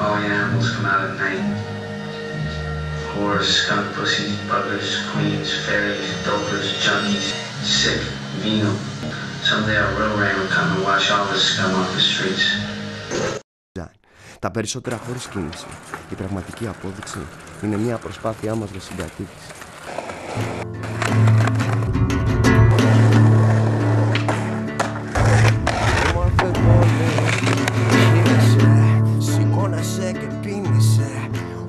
Hawaiian animals come out at night. Whores, skunk pussies, buggers, queens, fairies, dopers, junkies, sick, venal. Someday our real rain will come and wash all this scum off the streets. Τα περισσότερα χωρίς κίνηση. Η πραγματική απόδειξη είναι μια προσπάθειά μας για συγκατοίκηση. Σηκώνεσαι και πίνεσαι,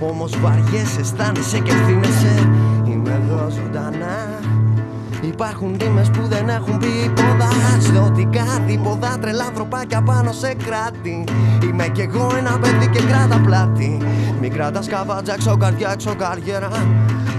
όμως βαριέσαι, αισθάνεσαι και ευθύνεσαι. Είμαι εδώ ζωντανά. Υπάρχουν ρήμες που δεν έχουν πει ποδά. Ζωτικά τίποτα, τρελά ανθρωπάκια πάνω σε κράτη. Είμαι κι εγώ ένα παιδί και κράτα πλάτη. Μη κρατάς καβάτζα, έξω καρδιά, έξω καριέρα.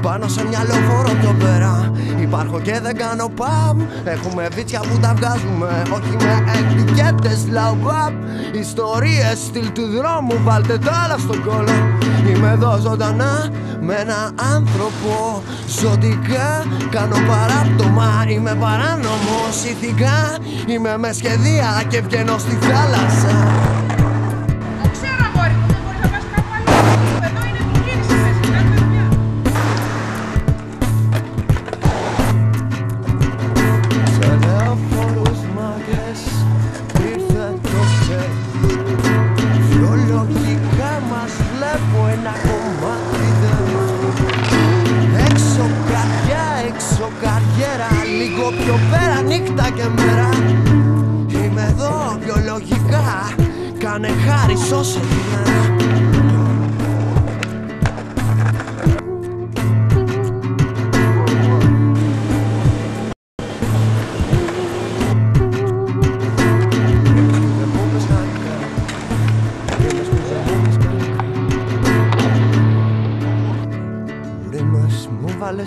Πάνω σε μια λεωφόρο πιο πέρα. Υπάρχω και δεν κάνω παμ. Έχουμε βίτσια που τα βγάζουμε, όχι με ετικέτες λαουβάπ. Ιστορίες στυλ του δρόμου, βάλτε τα άλλα στον κόλλο. Είμαι εδώ ζωντανά με ένα άνθρωπο. Ζωτικά κάνω παράπτωμα. Είμαι παράνομος ηθικά. Είμαι με σχεδία και βγαίνω στη θάλασσα. Το ξέρω αγόρι μου, δεν μπορείς να πας κάπου αλλού. Εδώ είναι επιχείρηση μέσα, κάνουμε δουλειά. Σε λεωφόρους μάγκες ήρθε το σερβί. Βιολογικά μας βλέπω ένα κομμάτι δεμένο. Έξω καρδιά, έξω καριέρα. Λίγο πιο πέρα νύχτα και μέρα. Είμαι εδώ βιολογικά. Κάνε χάρη, σώσε τη μέρα.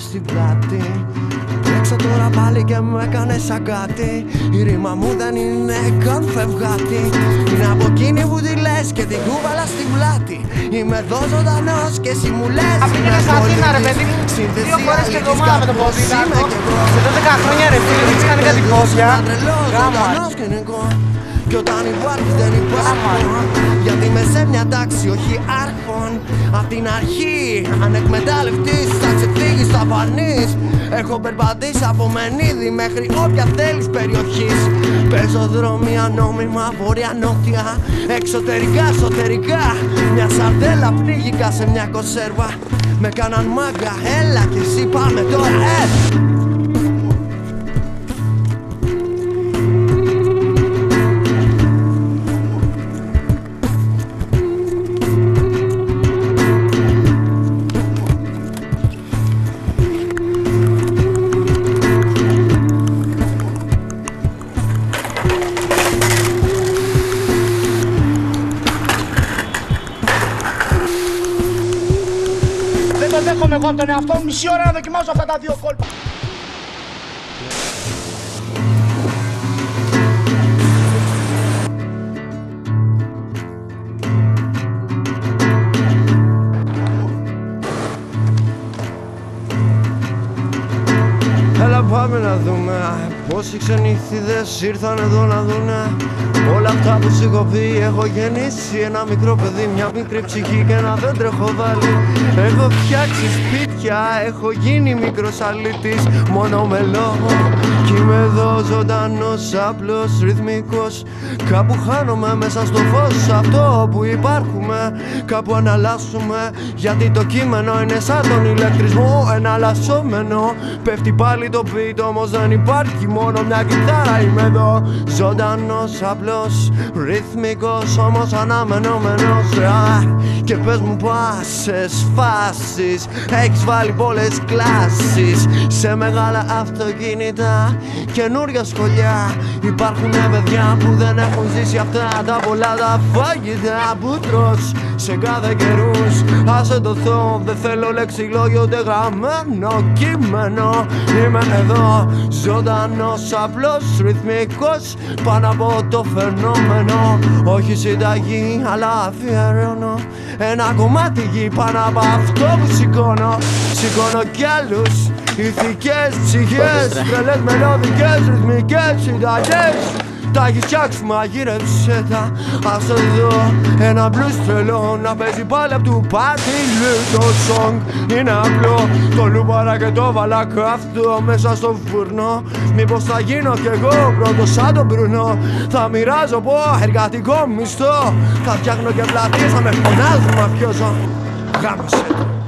Στην πλάτη. Έξω τώρα πάλι και μου έκανε σαν κάτι. Η ρήμα μου δεν είναι καν φευγάτη. Είναι από εκείνη που τη λες και την κούβαλα στην πλάτη. Είμαι εδώ ζωντανός και εσύ μου λες. Πήγαινε στα Αθήνα ρε παιδί μου, 2 φορές την εβδομάδα με το ποδήλατο. Σε 12 χρόνια ρε φίλε, δεν κάνει κάτι πόδια. Γάμα. Κι όταν υπάρχεις δεν υπάρχουν. Γιατί είμαι σε μια τάξη όχι άρχον. Απ' την αρχή αν εκμεταλλευτείς θα ξεφύγεις, θα φανείς. Έχω περπατήσει από Μενίδη μέχρι όποια θέλεις περιοχής. Πεζοδρόμια νόμιμα βόρεια-νότια. Εξωτερικά, εσωτερικά. Μια σαρδέλα πνίγηκα σε μια κονσέρβα. Με κάναν μάγκα, έλα κι εσύ πάμε τώρα, Δέχομαι εγώ από τον εαυτό μου μισή ώρα να δοκιμάσω αυτά τα 2 κόλπα. Έλα πάμε να δούμε πόσοι ξενύχτηδες ήρθαν εδώ να δούνε όλα αυτά που σου έχω πει. Έχω γεννήσει ένα μικρό παιδί, μια μικρή ψυχή και ένα δέντρο έχω βάλει. Έχω φτιάξει σπίτια, έχω γίνει μικρός αλήτης μόνο με λόγο. Κι είμαι εδώ ζωντανός, απλός, ρυθμικός. Κάπου χάνομαι μέσα στο φως αυτό που υπάρχουμε. Κάπου αναλλάσσουμε, γιατί το κείμενο είναι σαν τον ηλεκτρισμό εναλλασσόμενο. Πέφτει πάλι το beat, όμως δεν υπάρχει μόνο μια κιθάρα. Είμαι εδώ ζωντανός, απλός, ρυθμικός, όμως αναμενόμενος. Και πες μου πάσες φάσεις έχεις βάλει πολλές κλάσεις σε μεγάλα αυτοκίνητα, καινούρια σχολιά. Υπάρχουνε παιδιά που δεν έχουν ζήσει αυτά τα πολλά τα φαγητά που τρως σε κάθε καιρούς. Άσε το Θεό, δεν θέλω λεξιλόγιο ούτε γραμμένο κείμενο. Είμαι εδώ ζωντανός, απλός, ρυθμικός, πάνω από το φαινόμενο. Όχι συνταγή αλλά αφιερώνω ένα κομμάτι γη πάνω από αυτό που σηκώνω. Σηκώνω κι άλλους, ηθικές ψυχές, τρελές μελωδικές, ρυθμικές συνταγές. Τα έχεις φτιάξει, μαγείρεψε τα. Ας εδώ ένα blues τρελό να παίζει πάλι απ' του Πάτη Λου. Το song είναι απλό, το λούπαρα και το βάλα καυτό μέσα στο φουρνό. Μήπως θα γίνω κι εγώ πρώτος σαν τον Μπρουνό. Θα μοιράζω από εργατικό μισθό. Θα φτιάχνω και πλατείες, θα με φωνάζουν μαφιόζο. Γάμισε το.